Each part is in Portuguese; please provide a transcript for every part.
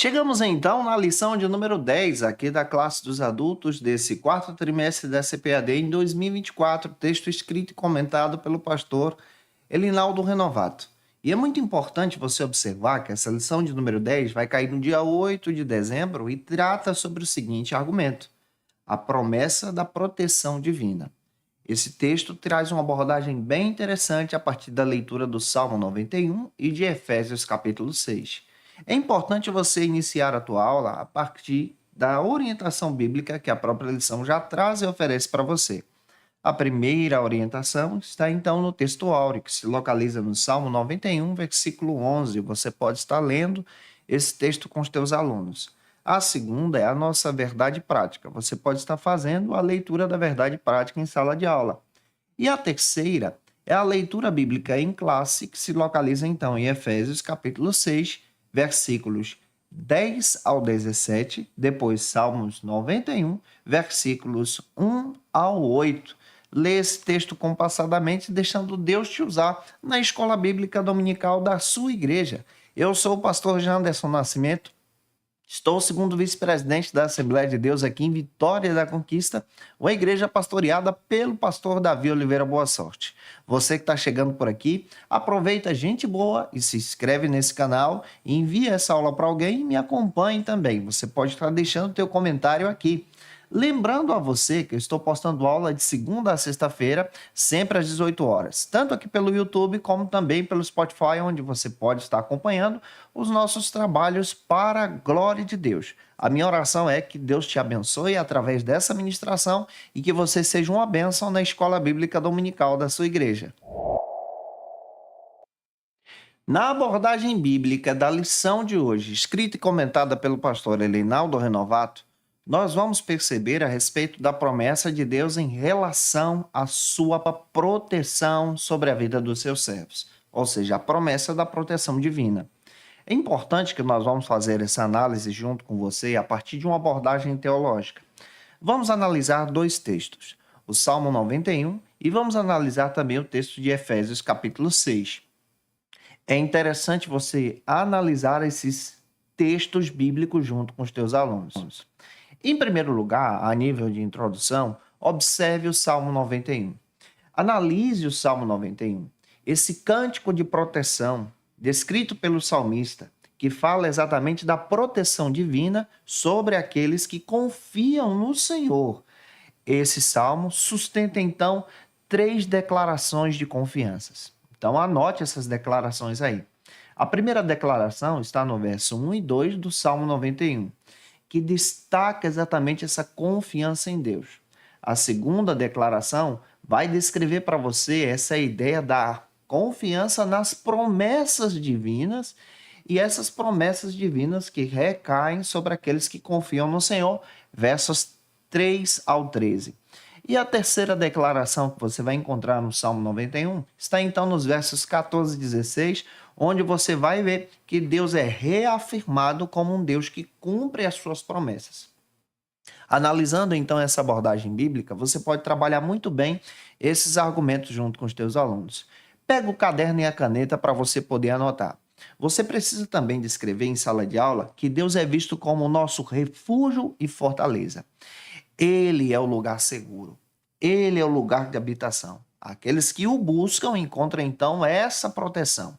Chegamos então na lição de número 10 aqui da classe dos adultos desse quarto trimestre da CPAD em 2024, texto escrito e comentado pelo pastor Elinaldo Renovato. E é muito importante você observar que essa lição de número 10 vai cair no dia 8 de dezembro e trata sobre o seguinte argumento: a promessa da proteção divina. Esse texto traz uma abordagem bem interessante a partir da leitura do Salmo 91 e de Efésios capítulo 6. É importante você iniciar a tua aula a partir da orientação bíblica que a própria lição já traz e oferece para você. A primeira orientação está então no texto áureo, que se localiza no Salmo 91, versículo 11. Você pode estar lendo esse texto com os teus alunos. A segunda é a nossa verdade prática. Você pode estar fazendo a leitura da verdade prática em sala de aula. E a terceira é a leitura bíblica em classe, que se localiza então em Efésios capítulo 6, versículos 10 ao 17, depois Salmos 91, versículos 1 ao 8. Lê esse texto compassadamente, deixando Deus te usar na escola bíblica dominical da sua igreja. Eu sou o pastor Janderson Nascimento, estou segundo vice-presidente da Assembleia de Deus aqui em Vitória da Conquista, uma igreja pastoreada pelo pastor Davi Oliveira Boa Sorte. Você que está chegando por aqui, aproveita, gente boa, e se inscreve nesse canal, envia essa aula para alguém e me acompanhe também. Você pode estar deixando o teu comentário aqui. Lembrando a você que eu estou postando aula de segunda a sexta-feira, sempre às 18 horas, tanto aqui pelo YouTube como também pelo Spotify, onde você pode estar acompanhando os nossos trabalhos para a glória de Deus. A minha oração é que Deus te abençoe através dessa ministração e que você seja uma bênção na escola bíblica dominical da sua igreja. Na abordagem bíblica da lição de hoje, escrita e comentada pelo pastor Elinaldo Renovato, nós vamos perceber a respeito da promessa de Deus em relação à sua proteção sobre a vida dos seus servos, ou seja, a promessa da proteção divina. É importante que nós vamos fazer essa análise junto com você a partir de uma abordagem teológica. Vamos analisar dois textos, o Salmo 91 e vamos analisar também o texto de Efésios capítulo 6. É interessante você analisar esses textos bíblicos junto com os teus alunos. Em primeiro lugar, a nível de introdução, observe o Salmo 91. Analise o Salmo 91. Esse cântico de proteção, descrito pelo salmista, que fala exatamente da proteção divina sobre aqueles que confiam no Senhor. Esse salmo sustenta, então, 3 declarações de confianças. Então, anote essas declarações aí. A primeira declaração está no verso 1 e 2 do Salmo 91. Que destaca exatamente essa confiança em Deus. A segunda declaração vai descrever para você essa ideia da confiança nas promessas divinas e essas promessas divinas que recaem sobre aqueles que confiam no Senhor, versos 3 ao 13. E a terceira declaração que você vai encontrar no Salmo 91 está então nos versos 14 e 16, onde você vai ver que Deus é reafirmado como um Deus que cumpre as suas promessas. Analisando então essa abordagem bíblica, você pode trabalhar muito bem esses argumentos junto com os teus alunos. Pega o caderno e a caneta para você poder anotar. Você precisa também descrever em sala de aula que Deus é visto como o nosso refúgio e fortaleza. Ele é o lugar seguro. Ele é o lugar de habitação. Aqueles que o buscam encontram então essa proteção.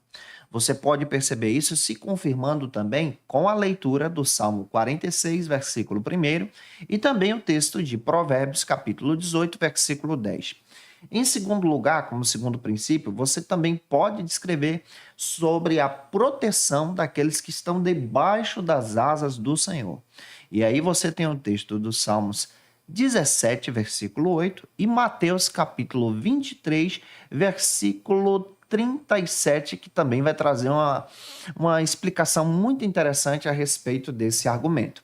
Você pode perceber isso se confirmando também com a leitura do Salmo 46, versículo 1, e também o texto de Provérbios, capítulo 18, versículo 10. Em segundo lugar, como segundo princípio, você também pode descrever sobre a proteção daqueles que estão debaixo das asas do Senhor. E aí você tem o texto dos Salmos 17, versículo 8, e Mateus, capítulo 23, versículo 37, que também vai trazer uma explicação muito interessante a respeito desse argumento.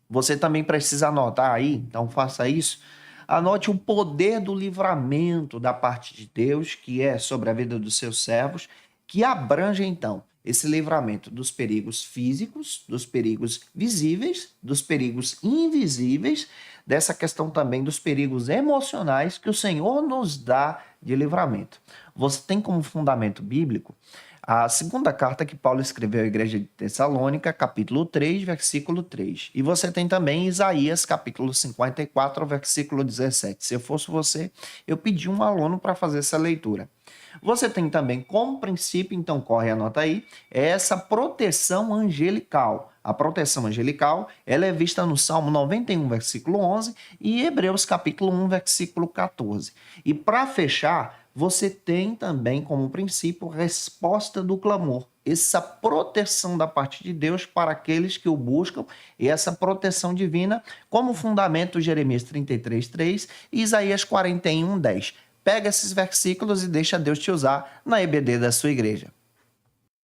Você também precisa anotar aí, então faça isso. Anote o poder do livramento da parte de Deus, que é sobre a vida dos seus servos, que abrange então esse livramento dos perigos físicos, dos perigos visíveis, dos perigos invisíveis, dessa questão também dos perigos emocionais que o Senhor nos dá de livramento. Você tem como fundamento bíblico A segunda carta que Paulo escreveu à igreja de Tessalônica, capítulo 3, versículo 3. E você tem também Isaías, capítulo 54, versículo 17. Se eu fosse você, eu pedi um aluno para fazer essa leitura. Você tem também como princípio, então corre, anota aí, essa proteção angelical. A proteção angelical, ela é vista no Salmo 91, versículo 11 e Hebreus capítulo 1, versículo 14. E para fechar, você tem também como princípio resposta do clamor. Essa proteção da parte de Deus para aqueles que o buscam e essa proteção divina como fundamento Jeremias 33, 3 e Isaías 41, 10. Pega esses versículos e deixa Deus te usar na EBD da sua igreja.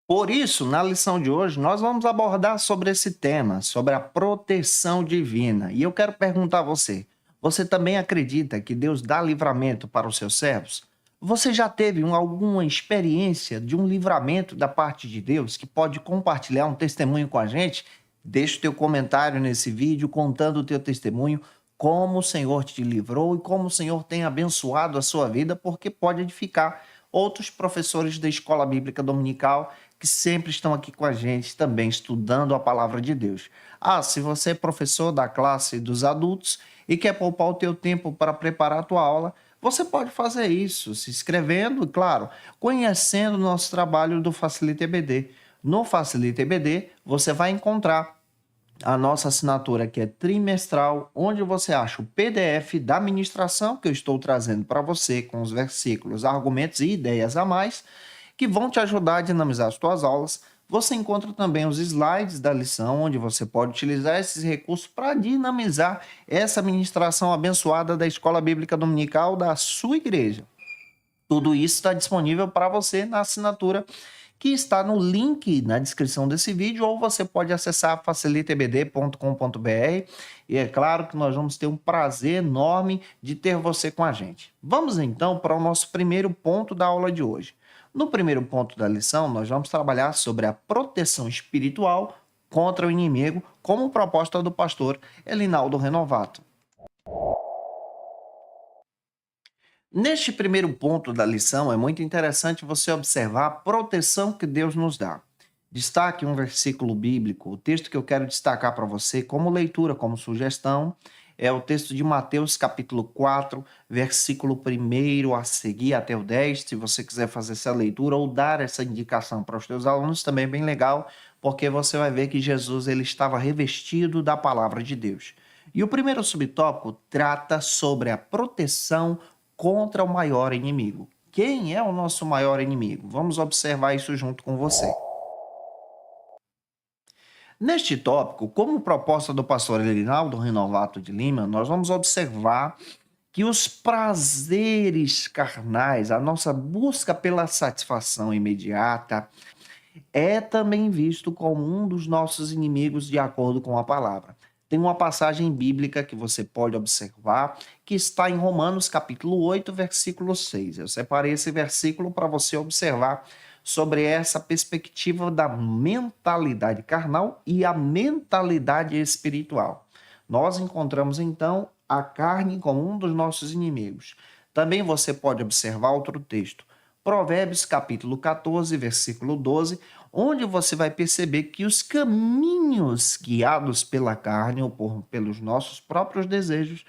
Por isso, na lição de hoje, nós vamos abordar sobre esse tema, sobre a proteção divina. E eu quero perguntar a você, você também acredita que Deus dá livramento para os seus servos? Você já teve alguma experiência de um livramento da parte de Deus que pode compartilhar um testemunho com a gente? Deixa o teu comentário nesse vídeo contando o teu testemunho, como o Senhor te livrou e como o Senhor tem abençoado a sua vida, porque pode edificar outros professores da Escola Bíblica Dominical que sempre estão aqui com a gente também estudando a palavra de Deus. Se você é professor da classe dos adultos e quer poupar o teu tempo para preparar a tua aula, você pode fazer isso se inscrevendo e, claro, conhecendo o nosso trabalho do Facilita EBD. No Facilita EBD, você vai encontrar a nossa assinatura que é trimestral, onde você acha o PDF da ministração que eu estou trazendo para você com os versículos, argumentos e ideias a mais que vão te ajudar a dinamizar as tuas aulas. Você encontra também os slides da lição, onde você pode utilizar esses recursos para dinamizar essa ministração abençoada da Escola Bíblica Dominical da sua igreja. Tudo isso está disponível para você na assinatura que está no link na descrição desse vídeo, ou você pode acessar facilitabd.com.br e é claro que nós vamos ter um prazer enorme de ter você com a gente. Vamos então para o nosso primeiro ponto da aula de hoje. No primeiro ponto da lição, nós vamos trabalhar sobre a proteção espiritual contra o inimigo, como proposta do pastor Elinaldo Renovato. Neste primeiro ponto da lição, é muito interessante você observar a proteção que Deus nos dá. Destaque um versículo bíblico. O texto que eu quero destacar para você como leitura, como sugestão, é o texto de Mateus capítulo 4, versículo 1 a seguir até o 10. Se você quiser fazer essa leitura ou dar essa indicação para os teus alunos, também é bem legal, porque você vai ver que Jesus ele estava revestido da palavra de Deus. E o primeiro subtópico trata sobre a proteção contra o maior inimigo. Quem é o nosso maior inimigo? Vamos observar isso junto com você. Neste tópico, como proposta do pastor Elinaldo Renovato de Lima, nós vamos observar que os prazeres carnais, a nossa busca pela satisfação imediata, é também visto como um dos nossos inimigos de acordo com a palavra. Tem uma passagem bíblica que você pode observar, que está em Romanos capítulo 8, versículo 6. Eu separei esse versículo para você observar sobre essa perspectiva da mentalidade carnal e a mentalidade espiritual. Nós encontramos, então, a carne como um dos nossos inimigos. Também você pode observar outro texto, Provérbios capítulo 14, versículo 12, onde você vai perceber que os caminhos guiados pela carne ou pelos nossos próprios desejos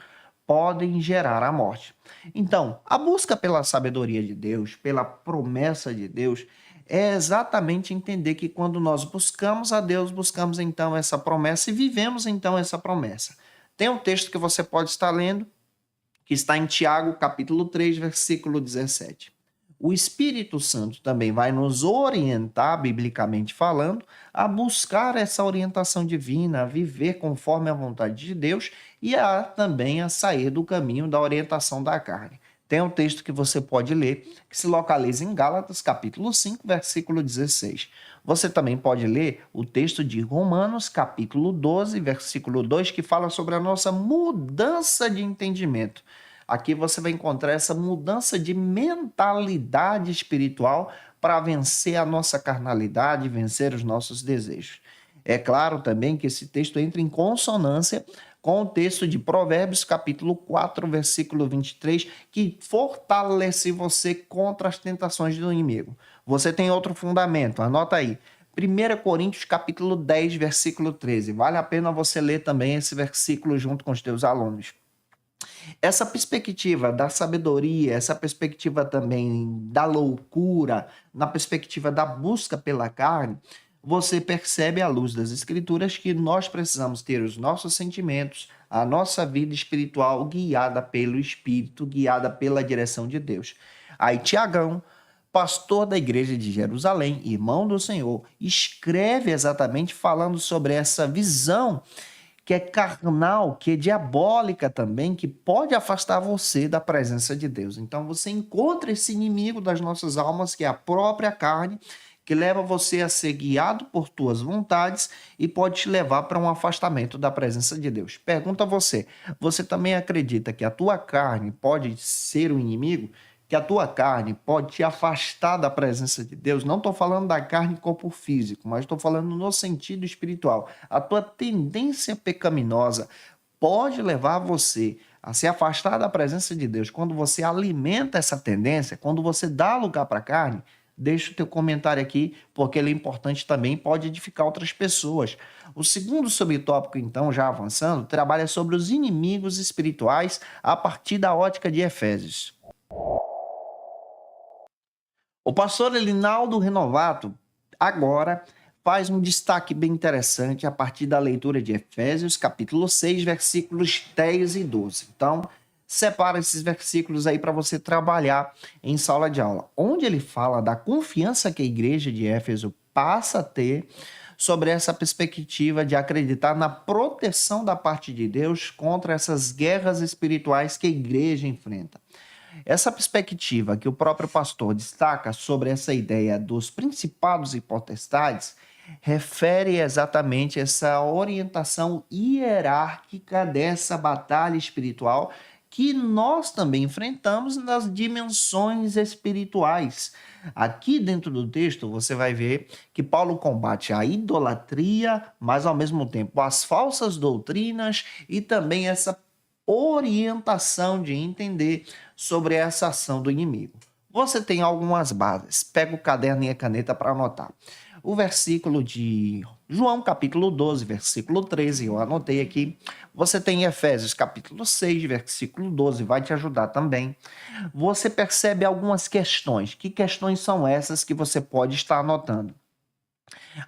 podem gerar a morte. Então, a busca pela sabedoria de Deus, pela promessa de Deus, é exatamente entender que quando nós buscamos a Deus, buscamos então essa promessa e vivemos então essa promessa. Tem um texto que você pode estar lendo, que está em Tiago, capítulo 3, versículo 17. O Espírito Santo também vai nos orientar, biblicamente falando, a buscar essa orientação divina, a viver conforme a vontade de Deus e também a sair do caminho da orientação da carne. Tem um texto que você pode ler, que se localiza em Gálatas, capítulo 5, versículo 16. Você também pode ler o texto de Romanos, capítulo 12, versículo 2, que fala sobre a nossa mudança de entendimento. Aqui você vai encontrar essa mudança de mentalidade espiritual para vencer a nossa carnalidade, vencer os nossos desejos. É claro também que esse texto entra em consonância com o texto de Provérbios, capítulo 4, versículo 23, que fortalece você contra as tentações do inimigo. Você tem outro fundamento, anota aí. 1 Coríntios capítulo 10, versículo 13. Vale a pena você ler também esse versículo junto com os teus alunos. Essa perspectiva da sabedoria, essa perspectiva também da loucura, na perspectiva da busca pela carne, você percebe à luz das Escrituras que nós precisamos ter os nossos sentimentos, a nossa vida espiritual guiada pelo Espírito, guiada pela direção de Deus. Aí Tiagão, pastor da igreja de Jerusalém, irmão do Senhor, escreve exatamente falando sobre essa visão que é carnal, que é diabólica também, que pode afastar você da presença de Deus. Então você encontra esse inimigo das nossas almas, que é a própria carne, que leva você a ser guiado por tuas vontades e pode te levar para um afastamento da presença de Deus. Pergunta a você, você também acredita que a tua carne pode ser o inimigo? Que a tua carne pode te afastar da presença de Deus? Não estou falando da carne corpo físico, mas estou falando no sentido espiritual. A tua tendência pecaminosa pode levar você a se afastar da presença de Deus. Quando você alimenta essa tendência, quando você dá lugar para a carne, deixa o teu comentário aqui, porque ele é importante também, pode edificar outras pessoas. O segundo subtópico, então, já avançando, trabalha sobre os inimigos espirituais a partir da ótica de Efésios. O pastor Elinaldo Renovato agora faz um destaque bem interessante a partir da leitura de Efésios, capítulo 6, versículos 10 e 12. Então, separa esses versículos aí para você trabalhar em sala de aula, onde ele fala da confiança que a igreja de Éfeso passa a ter sobre essa perspectiva de acreditar na proteção da parte de Deus contra essas guerras espirituais que a igreja enfrenta. Essa perspectiva que o próprio pastor destaca sobre essa ideia dos principados e potestades refere exatamente essa orientação hierárquica dessa batalha espiritual que nós também enfrentamos nas dimensões espirituais. Aqui dentro do texto você vai ver que Paulo combate a idolatria, mas ao mesmo tempo as falsas doutrinas e também essa orientação de entender sobre essa ação do inimigo. Você tem algumas bases, pega o caderno e a caneta para anotar. O versículo de João, capítulo 12, versículo 13, eu anotei aqui. Você tem Efésios, capítulo 6, versículo 12, vai te ajudar também. Você percebe algumas questões. Que questões são essas que você pode estar anotando?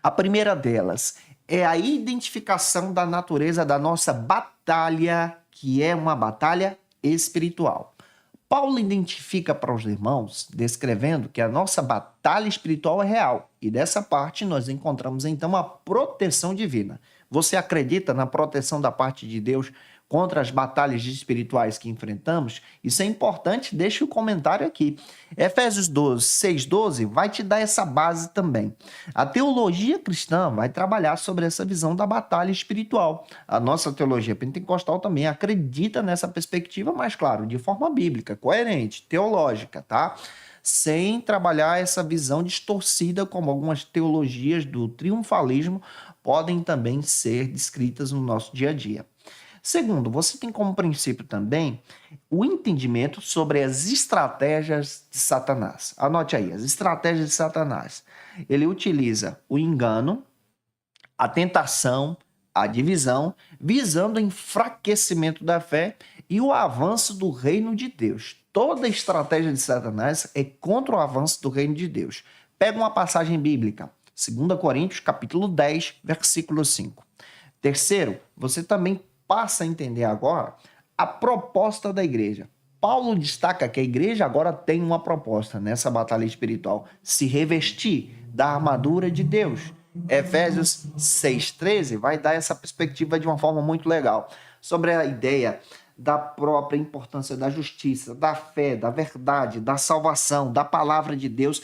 A primeira delas é a identificação da natureza da nossa batalha, que é uma batalha espiritual. Paulo identifica para os irmãos, descrevendo que a nossa batalha espiritual é real. E dessa parte nós encontramos então a proteção divina. Você acredita na proteção da parte de Deus contra as batalhas espirituais que enfrentamos? Isso é importante, deixa o comentário aqui. Efésios 12, 6:12 vai te dar essa base também. A teologia cristã vai trabalhar sobre essa visão da batalha espiritual. A nossa teologia pentecostal também acredita nessa perspectiva, mas claro, de forma bíblica, coerente, teológica, tá? Sem trabalhar essa visão distorcida como algumas teologias do triunfalismo podem também ser descritas no nosso dia a dia. Segundo, você tem como princípio também o entendimento sobre as estratégias de Satanás. Anote aí, as estratégias de Satanás. Ele utiliza o engano, a tentação, a divisão, visando o enfraquecimento da fé e o avanço do reino de Deus. Toda estratégia de Satanás é contra o avanço do reino de Deus. Pega uma passagem bíblica, 2 Coríntios, capítulo 10, versículo 5. Terceiro, você também passa a entender agora a proposta da igreja. Paulo destaca que a igreja agora tem uma proposta nessa batalha espiritual: se revestir da armadura de Deus. Efésios 6:13 vai dar essa perspectiva de uma forma muito legal, sobre a ideia da própria importância da justiça, da fé, da verdade, da salvação, da palavra de Deus,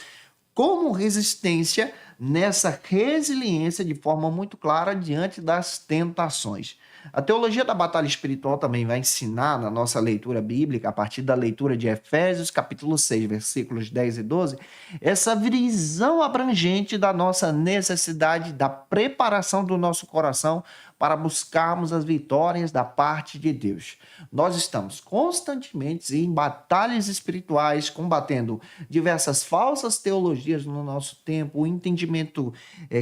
como resistência nessa resiliência de forma muito clara diante das tentações. A teologia da batalha espiritual também vai ensinar na nossa leitura bíblica, a partir da leitura de Efésios, capítulo 6, versículos 10 e 12, essa visão abrangente da nossa necessidade da preparação do nosso coração para buscarmos as vitórias da parte de Deus. Nós estamos constantemente em batalhas espirituais, combatendo diversas falsas teologias no nosso tempo, o entendimento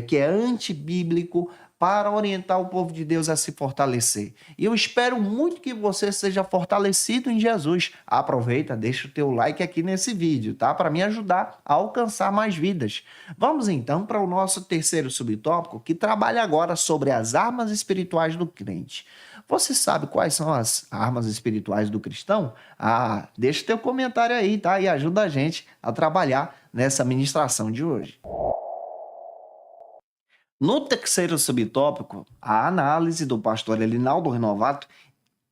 que é antibíblico, para orientar o povo de Deus a se fortalecer. E eu espero muito que você seja fortalecido em Jesus. Aproveita, deixa o teu like aqui nesse vídeo, tá? Para me ajudar a alcançar mais vidas. Vamos então para o nosso terceiro subtópico, que trabalha agora sobre as armas espirituais do crente. Você sabe quais são as armas espirituais do cristão? Deixa teu comentário aí, tá? E ajuda a gente a trabalhar nessa ministração de hoje. No terceiro subtópico, a análise do pastor Elinaldo Renovato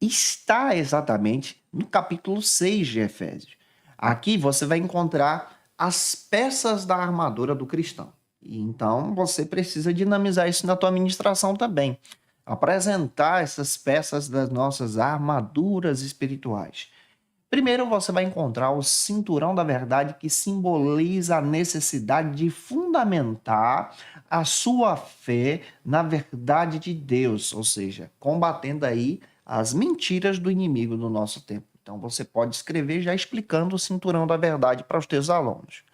está exatamente no capítulo 6 de Efésios. Aqui você vai encontrar as peças da armadura do cristão. Então você precisa dinamizar isso na tua ministração também. Apresentar essas peças das nossas armaduras espirituais. Primeiro você vai encontrar o cinturão da verdade, que simboliza a necessidade de fundamentar a sua fé na verdade de Deus, ou seja, combatendo aí as mentiras do inimigo do nosso tempo. Então você pode escrever já explicando o cinturão da verdade para os teus alunos.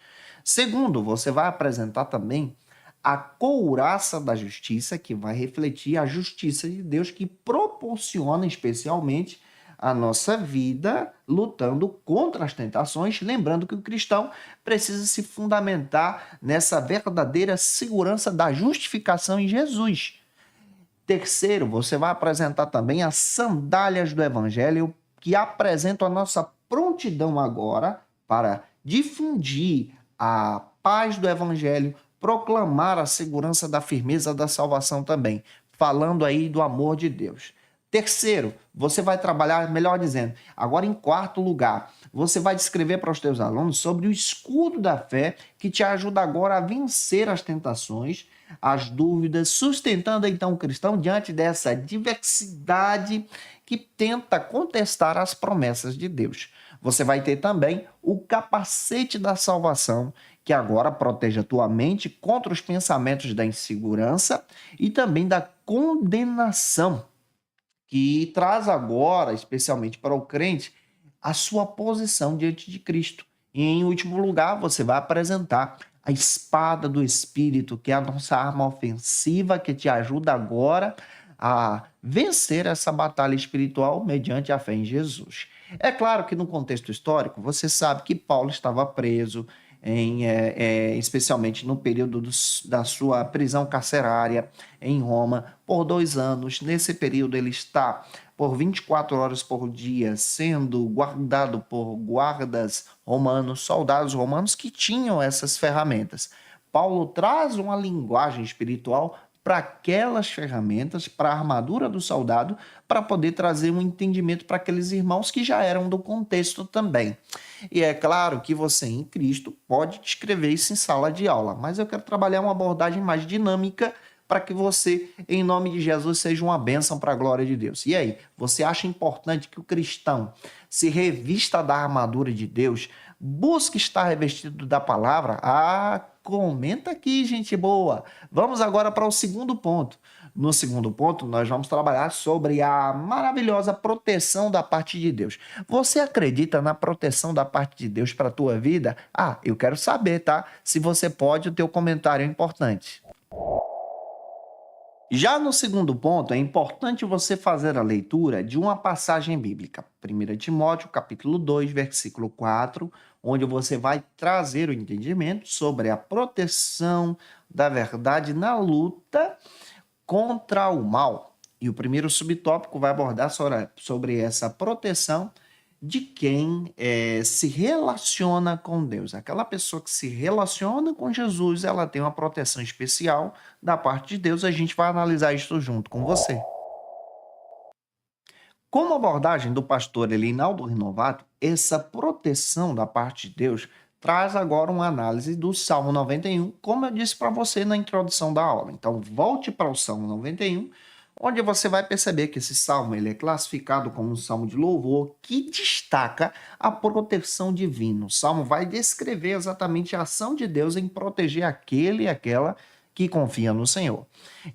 Segundo, você vai apresentar também a couraça da justiça, que vai refletir a justiça de Deus, que proporciona especialmente a nossa vida lutando contra as tentações, lembrando que o cristão precisa se fundamentar nessa verdadeira segurança da justificação em Jesus. Terceiro, você vai apresentar também as sandálias do Evangelho, que apresentam a nossa prontidão agora para difundir a paz do Evangelho, proclamar a segurança da firmeza da salvação também, falando aí do amor de Deus. Terceiro, você vai trabalhar, melhor dizendo, agora em quarto lugar, você vai descrever para os teus alunos sobre o escudo da fé, que te ajuda agora a vencer as tentações, as dúvidas, sustentando então o cristão diante dessa diversidade que tenta contestar as promessas de Deus. Você vai ter também o capacete da salvação, que agora protege a tua mente contra os pensamentos da insegurança e também da condenação, que traz agora, especialmente para o crente, a sua posição diante de Cristo. E, em último lugar, você vai apresentar a espada do Espírito, que é a nossa arma ofensiva, que te ajuda agora a vencer essa batalha espiritual mediante a fé em Jesus. É claro que no contexto histórico, você sabe que Paulo estava preso, especialmente no período da sua prisão carcerária em Roma, por 2 anos. Nesse período ele está por 24 horas por dia sendo guardado por guardas romanos, soldados romanos que tinham essas ferramentas. Paulo traz uma linguagem espiritual para aquelas ferramentas, para a armadura do soldado, para poder trazer um entendimento para aqueles irmãos que já eram do contexto também. E é claro que você em Cristo pode escrever isso em sala de aula, mas eu quero trabalhar uma abordagem mais dinâmica para que você, em nome de Jesus, seja uma bênção para a glória de Deus. E aí, você acha importante que o cristão se revista da armadura de Deus, busque estar revestido da palavra? Comenta aqui, gente boa. Vamos agora para o segundo ponto. No segundo ponto, nós vamos trabalhar sobre a maravilhosa proteção da parte de Deus. Você acredita na proteção da parte de Deus para a tua vida? Eu quero saber, tá? Se você pode, o teu comentário é importante. Já no segundo ponto, é importante você fazer a leitura de uma passagem bíblica. 1 Timóteo, capítulo 2, versículo 4, onde você vai trazer o entendimento sobre a proteção da verdade na luta contra o mal. E o primeiro subtópico vai abordar sobre essa proteção de quem se relaciona com Deus. Aquela pessoa que se relaciona com Jesus, ela tem uma proteção especial da parte de Deus. A gente vai analisar isso junto com você. Como abordagem do pastor Elinaldo Renovato, essa proteção da parte de Deus traz agora uma análise do Salmo 91, como eu disse para você na introdução da aula. Então, volte para o Salmo 91, onde você vai perceber que esse salmo ele é classificado como um salmo de louvor que destaca a proteção divina. O salmo vai descrever exatamente a ação de Deus em proteger aquele e aquela que confia no Senhor.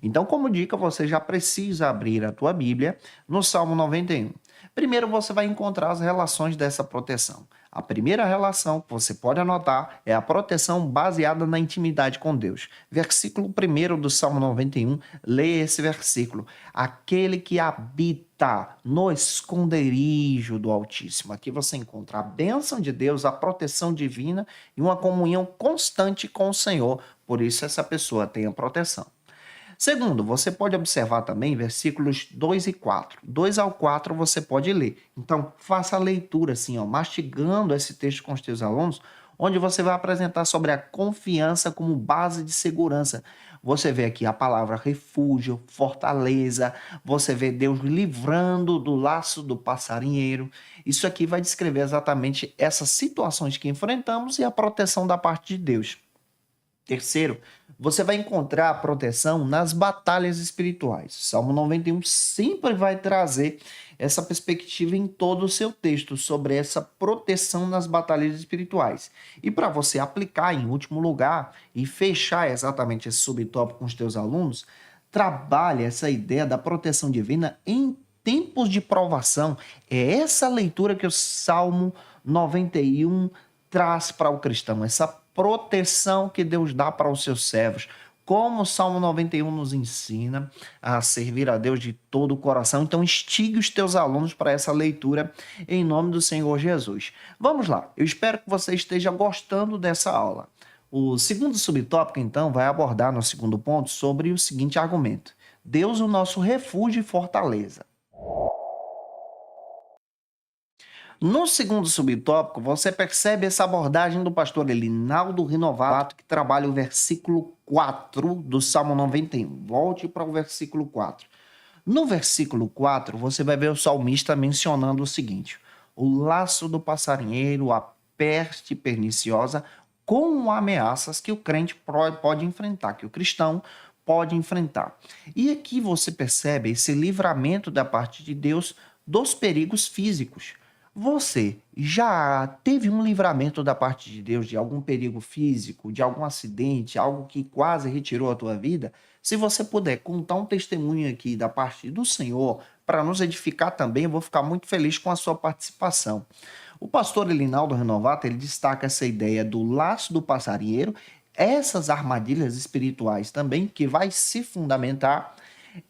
Então, como dica, você já precisa abrir a tua Bíblia no Salmo 91. Primeiro, você vai encontrar as relações dessa proteção. A primeira relação que você pode anotar é a proteção baseada na intimidade com Deus. Versículo 1 do Salmo 91, leia esse versículo. Aquele que habita no esconderijo do Altíssimo. Aqui você encontra a bênção de Deus, a proteção divina e uma comunhão constante com o Senhor. Por isso essa pessoa tem a proteção. Segundo, você pode observar também versículos 2 e 4. 2 ao 4 você pode ler. Então, faça a leitura assim, mastigando esse texto com os teus alunos, onde você vai apresentar sobre a confiança como base de segurança. Você vê aqui a palavra refúgio, fortaleza, você vê Deus livrando do laço do passarinheiro. Isso aqui vai descrever exatamente essas situações que enfrentamos e a proteção da parte de Deus. Terceiro, você vai encontrar a proteção nas batalhas espirituais. Salmo 91 sempre vai trazer essa perspectiva em todo o seu texto sobre essa proteção nas batalhas espirituais. E para você aplicar em último lugar e fechar exatamente esse subtópico com os teus alunos, trabalhe essa ideia da proteção divina em tempos de provação. É essa leitura que o Salmo 91 traz para o cristão, essa proteção que Deus dá para os seus servos. Como o Salmo 91 nos ensina a servir a Deus de todo o coração. Então, instigue os teus alunos para essa leitura em nome do Senhor Jesus. Vamos lá, eu espero que você esteja gostando dessa aula. O segundo subtópico, então, vai abordar no segundo ponto sobre o seguinte argumento: Deus, o nosso refúgio e fortaleza. No segundo subtópico, você percebe essa abordagem do pastor Elinaldo Renovato, que trabalha o versículo 4 do Salmo 91. Volte para o versículo 4. No versículo 4, você vai ver o salmista mencionando o seguinte: o laço do passarinheiro, a peste perniciosa, com ameaças que o crente pode enfrentar, que o cristão pode enfrentar. E aqui você percebe esse livramento da parte de Deus dos perigos físicos. Você já teve um livramento da parte de Deus de algum perigo físico, de algum acidente, algo que quase retirou a tua vida? Se você puder contar um testemunho aqui da parte do Senhor para nos edificar também, eu vou ficar muito feliz com a sua participação. O pastor Elinaldo Renovato, ele destaca essa ideia do laço do passarinheiro, essas armadilhas espirituais também, que vai se fundamentar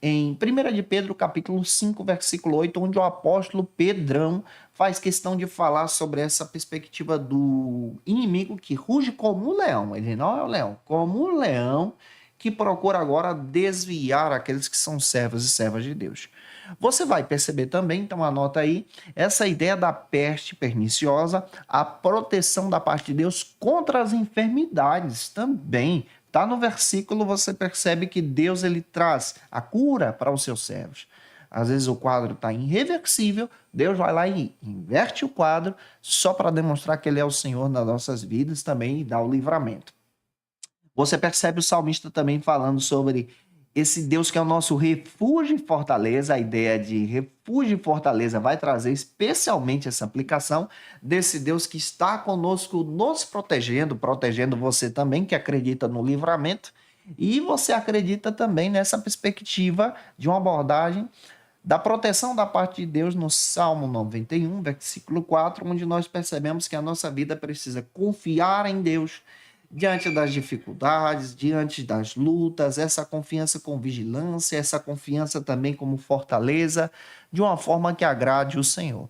em 1 de Pedro, capítulo 5, versículo 8, onde o apóstolo Pedrão faz questão de falar sobre essa perspectiva do inimigo que ruge como um leão. Ele não é o leão, como um leão que procura agora desviar aqueles que são servos e servas de Deus. Você vai perceber também, então anota aí, essa ideia da peste perniciosa, a proteção da parte de Deus contra as enfermidades também. Tá no versículo, você percebe que Deus ele traz a cura para os seus servos. Às vezes o quadro está irreversível, Deus vai lá e inverte o quadro só para demonstrar que Ele é o Senhor nas nossas vidas também e dá o livramento. Você percebe o salmista também falando sobre esse Deus que é o nosso refúgio e fortaleza. A ideia de refúgio e fortaleza vai trazer especialmente essa aplicação desse Deus que está conosco, nos protegendo, protegendo você também que acredita no livramento. E você acredita também nessa perspectiva de uma abordagem da proteção da parte de Deus no Salmo 91, versículo 4, onde nós percebemos que a nossa vida precisa confiar em Deus diante das dificuldades, diante das lutas, essa confiança com vigilância, essa confiança também como fortaleza, de uma forma que agrade o Senhor.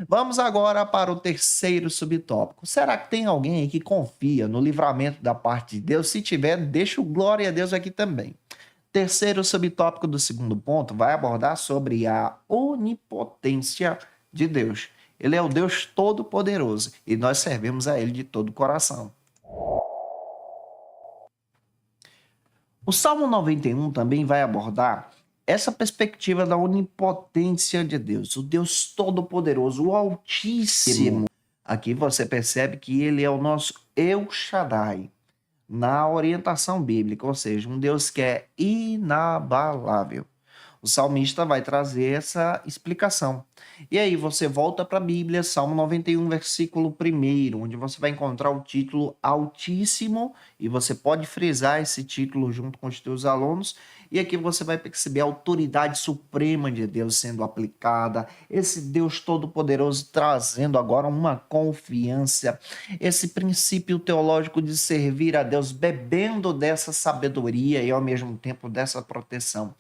Vamos agora para o terceiro subtópico. Será que tem alguém aí que confia no livramento da parte de Deus? Se tiver, deixa o glória a Deus aqui também. Terceiro subtópico do segundo ponto vai abordar sobre a onipotência de Deus. Ele é o Deus Todo-Poderoso e nós servimos a Ele de todo o coração. O Salmo 91 também vai abordar essa perspectiva da onipotência de Deus, o Deus Todo-Poderoso, o Altíssimo. Aqui você percebe que Ele é o nosso El Shaddai, na orientação bíblica, ou seja, um Deus que é inabalável. O salmista vai trazer essa explicação. E aí você volta para a Bíblia, Salmo 91, versículo 1, onde você vai encontrar o título Altíssimo, e você pode frisar esse título junto com os teus alunos, e aqui você vai perceber a autoridade suprema de Deus sendo aplicada, esse Deus Todo-Poderoso trazendo agora uma confiança, esse princípio teológico de servir a Deus, bebendo dessa sabedoria e ao mesmo tempo dessa proteção.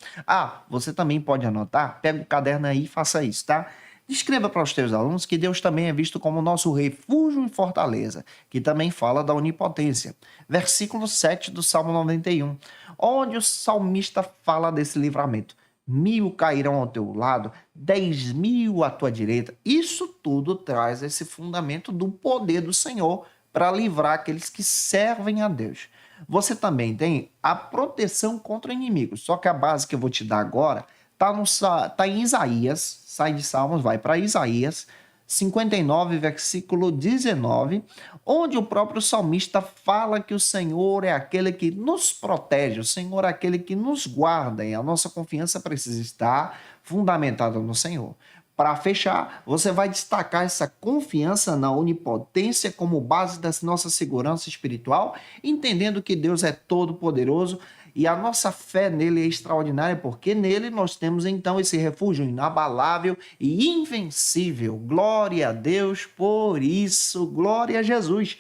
Você também pode anotar, pega o caderno aí e faça isso, tá? Descreva para os teus alunos que Deus também é visto como nosso refúgio e fortaleza, que também fala da onipotência. Versículo 7 do Salmo 91, onde o salmista fala desse livramento. 1.000 cairão ao teu lado, 10.000 à tua direita. Isso tudo traz esse fundamento do poder do Senhor para livrar aqueles que servem a Deus. Você também tem a proteção contra inimigos, só que a base que eu vou te dar agora está em Isaías, sai de Salmos, vai para Isaías 59, versículo 19, onde o próprio salmista fala que o Senhor é aquele que nos protege, o Senhor é aquele que nos guarda, e a nossa confiança precisa estar fundamentada no Senhor. Para fechar, você vai destacar essa confiança na onipotência como base da nossa segurança espiritual, entendendo que Deus é todo-poderoso e a nossa fé nele é extraordinária, porque nele nós temos então esse refúgio inabalável e invencível. Glória a Deus por isso, glória a Jesus.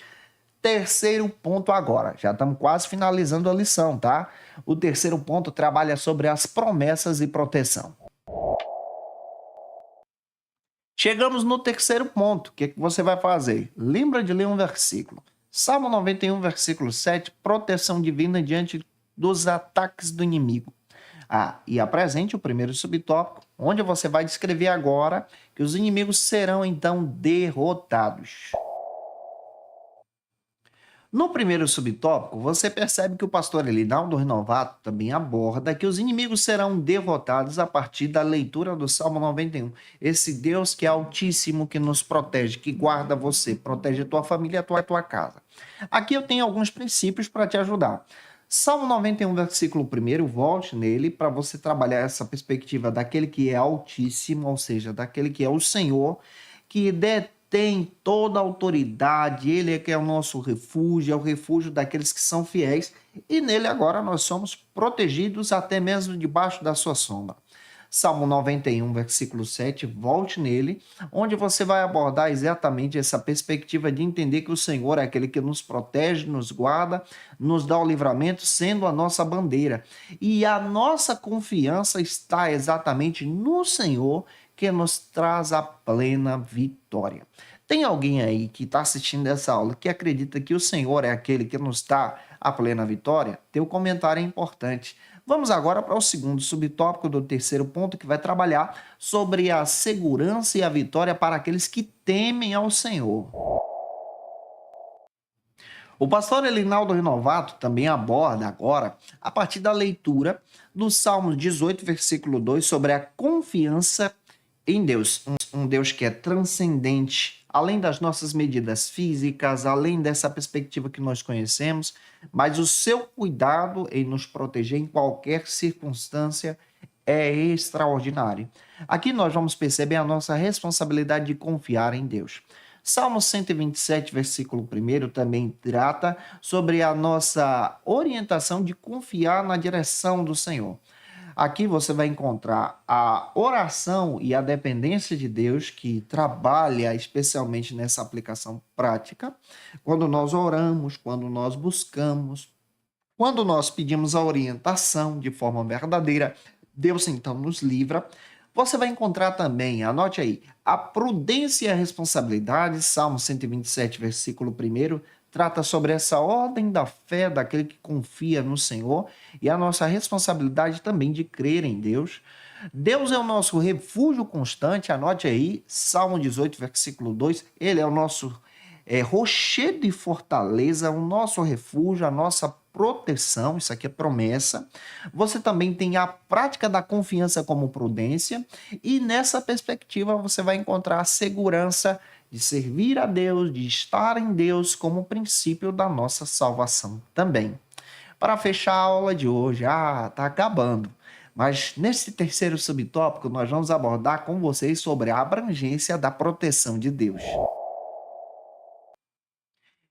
Terceiro ponto agora, já estamos quase finalizando a lição, tá? O terceiro ponto trabalha sobre as promessas e proteção. Chegamos no terceiro ponto. O que você vai fazer? Lembra de ler um versículo. Salmo 91, versículo 7, proteção divina diante dos ataques do inimigo. E apresente o primeiro subtópico, onde você vai descrever agora que os inimigos serão então derrotados. No primeiro subtópico, você percebe que o pastor Elinaldo Renovato também aborda que os inimigos serão derrotados a partir da leitura do Salmo 91. Esse Deus que é altíssimo, que nos protege, que guarda você, protege a tua família e a tua casa. Aqui eu tenho alguns princípios para te ajudar. Salmo 91, versículo 1, volte nele para você trabalhar essa perspectiva daquele que é altíssimo, ou seja, daquele que é o Senhor, que detém toda a autoridade, ele é que é o nosso refúgio, é o refúgio daqueles que são fiéis, e nele agora nós somos protegidos até mesmo debaixo da sua sombra. Salmo 91, versículo 7, volte nele, onde você vai abordar exatamente essa perspectiva de entender que o Senhor é aquele que nos protege, nos guarda, nos dá o livramento, sendo a nossa bandeira. E a nossa confiança está exatamente no Senhor, que nos traz a plena vitória. Tem alguém aí que está assistindo essa aula que acredita que o Senhor é aquele que nos dá a plena vitória? Teu comentário é importante. Vamos agora para o segundo subtópico do terceiro ponto, que vai trabalhar sobre a segurança e a vitória para aqueles que temem ao Senhor. O pastor Elinaldo Renovato também aborda agora, a partir da leitura do Salmo 18, versículo 2, sobre a confiança em Deus, um Deus que é transcendente, além das nossas medidas físicas, além dessa perspectiva que nós conhecemos, mas o seu cuidado em nos proteger em qualquer circunstância é extraordinário. Aqui nós vamos perceber a nossa responsabilidade de confiar em Deus. Salmo 127, versículo 1, também trata sobre a nossa orientação de confiar na direção do Senhor. Aqui você vai encontrar a oração e a dependência de Deus, que trabalha especialmente nessa aplicação prática. Quando nós oramos, quando nós buscamos, quando nós pedimos a orientação de forma verdadeira, Deus então nos livra. Você vai encontrar também, anote aí, a prudência e a responsabilidade, Salmo 127, versículo 1, trata sobre essa ordem da fé daquele que confia no Senhor e a nossa responsabilidade também de crer em Deus. Deus é o nosso refúgio constante, anote aí, Salmo 18, versículo 2, ele é o nosso rochedo e fortaleza, o nosso refúgio, a nossa proteção, isso aqui é promessa. Você também tem a prática da confiança como prudência, e nessa perspectiva você vai encontrar a segurança de servir a Deus, de estar em Deus como princípio da nossa salvação também. Para fechar a aula de hoje, tá acabando, Mas nesse terceiro subtópico, nós vamos abordar com vocês sobre a abrangência da proteção de Deus.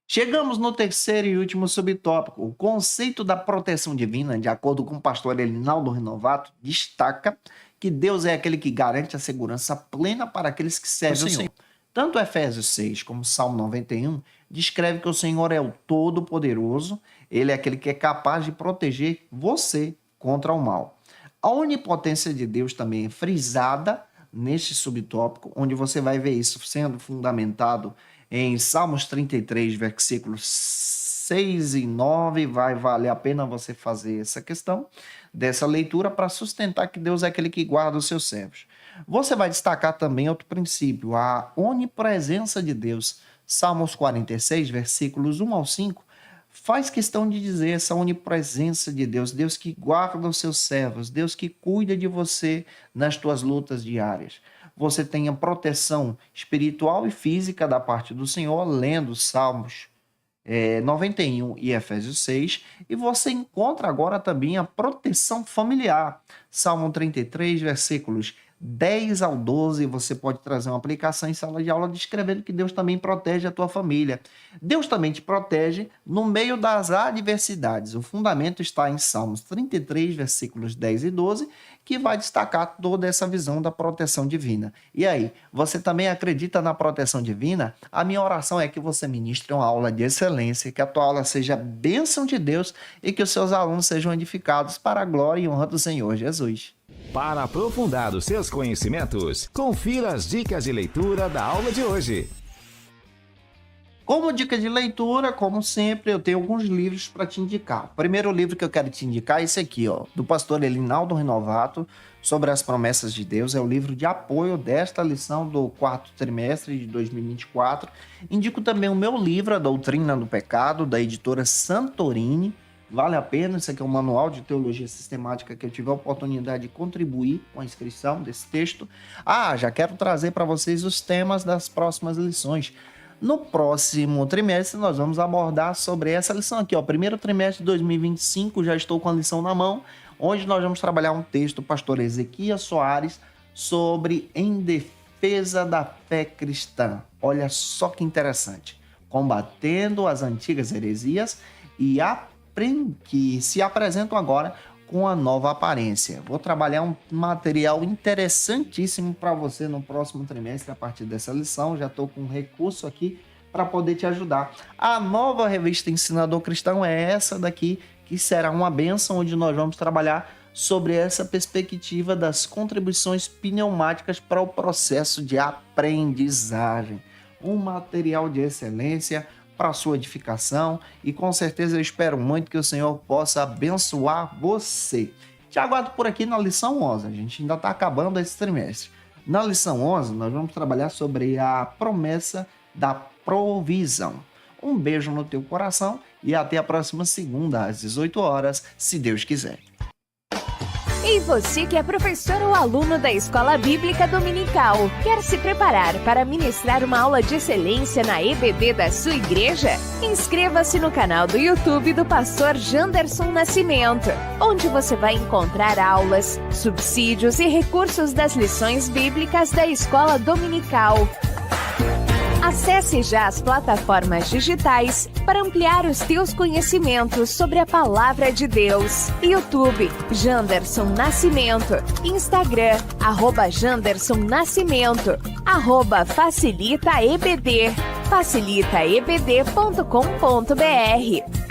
Chegamos no terceiro e último subtópico. O conceito da proteção divina, de acordo com o pastor Elinaldo Renovato, destaca que Deus é aquele que garante a segurança plena para aqueles que servem o Senhor. Tanto Efésios 6 como Salmo 91 descreve que o Senhor é o Todo-Poderoso, ele é aquele que é capaz de proteger você contra o mal. A onipotência de Deus também é frisada neste subtópico, onde você vai ver isso sendo fundamentado em Salmos 33, versículos 6 e 9, vai valer a pena você fazer essa questão dessa leitura para sustentar que Deus é aquele que guarda os seus servos. Você vai destacar também outro princípio, a onipresença de Deus. Salmos 46, versículos 1 ao 5, faz questão de dizer essa onipresença de Deus, Deus que guarda os seus servos, Deus que cuida de você nas tuas lutas diárias. Você tenha proteção espiritual e física da parte do Senhor, lendo Salmos 91 e Efésios 6, e você encontra agora também a proteção familiar. Salmo 33, versículos 10 ao 12, você pode trazer uma aplicação em sala de aula descrevendo que Deus também protege a tua família. Deus também te protege no meio das adversidades. O fundamento está em Salmos 33, versículos 10 e 12, que vai destacar toda essa visão da proteção divina. E aí, você também acredita na proteção divina? A minha oração é que você ministre uma aula de excelência, que a tua aula seja bênção de Deus e que os seus alunos sejam edificados para a glória e honra do Senhor Jesus. Para aprofundar os seus conhecimentos, confira as dicas de leitura da aula de hoje. Como dica de leitura, como sempre, eu tenho alguns livros para te indicar. O primeiro livro que eu quero te indicar é esse aqui, do pastor Elinaldo Renovato, sobre as promessas de Deus. É o livro de apoio desta lição do quarto trimestre de 2024. Indico também o meu livro, A Doutrina do Pecado, da editora Santorini. Vale a pena, isso aqui é um manual de teologia sistemática que eu tive a oportunidade de contribuir com a inscrição desse texto. Já quero trazer para vocês os temas das próximas lições. No próximo trimestre nós vamos abordar sobre essa lição aqui, primeiro trimestre de 2025, já estou com a lição na mão, onde nós vamos trabalhar um texto do pastor Ezequias Soares sobre em defesa da fé cristã. Olha só que interessante, combatendo as antigas heresias e que se apresentam agora com a nova aparência. Vou trabalhar um material interessantíssimo para você no próximo trimestre a partir dessa lição. Já estou com um recurso aqui para poder te ajudar. A nova revista Ensinador Cristão é essa daqui, que será uma bênção, onde nós vamos trabalhar sobre essa perspectiva das contribuições pneumáticas para o processo de aprendizagem. Um material de excelência para a sua edificação, e com certeza eu espero muito que o Senhor possa abençoar você. Te aguardo por aqui na lição 11, a gente ainda está acabando esse trimestre. Na lição 11 nós vamos trabalhar sobre a promessa da provisão. Um beijo no teu coração e até a próxima segunda às 18 horas, se Deus quiser. E você que é professor ou aluno da Escola Bíblica Dominical, quer se preparar para ministrar uma aula de excelência na EBD da sua igreja? Inscreva-se no canal do YouTube do pastor Janderson Nascimento, onde você vai encontrar aulas, subsídios e recursos das lições bíblicas da Escola Dominical. Acesse já as plataformas digitais para ampliar os teus conhecimentos sobre a Palavra de Deus. YouTube, Janderson Nascimento. Instagram, @Janderson Nascimento. @FacilitaEBD. facilitaebd.com.br.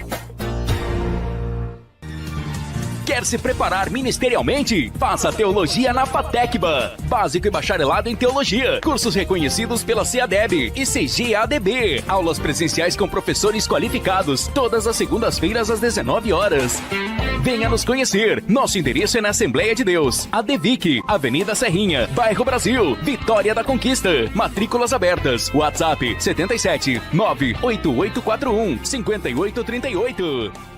Quer se preparar ministerialmente? Faça Teologia na FATECBA. Básico e bacharelado em Teologia. Cursos reconhecidos pela CEADEB e CGADB. Aulas presenciais com professores qualificados. Todas as segundas-feiras às 19 horas. Venha nos conhecer. Nosso endereço é na Assembleia de Deus. ADVIC, Avenida Serrinha, Bairro Brasil, Vitória da Conquista. Matrículas abertas. WhatsApp 77 98841 5838.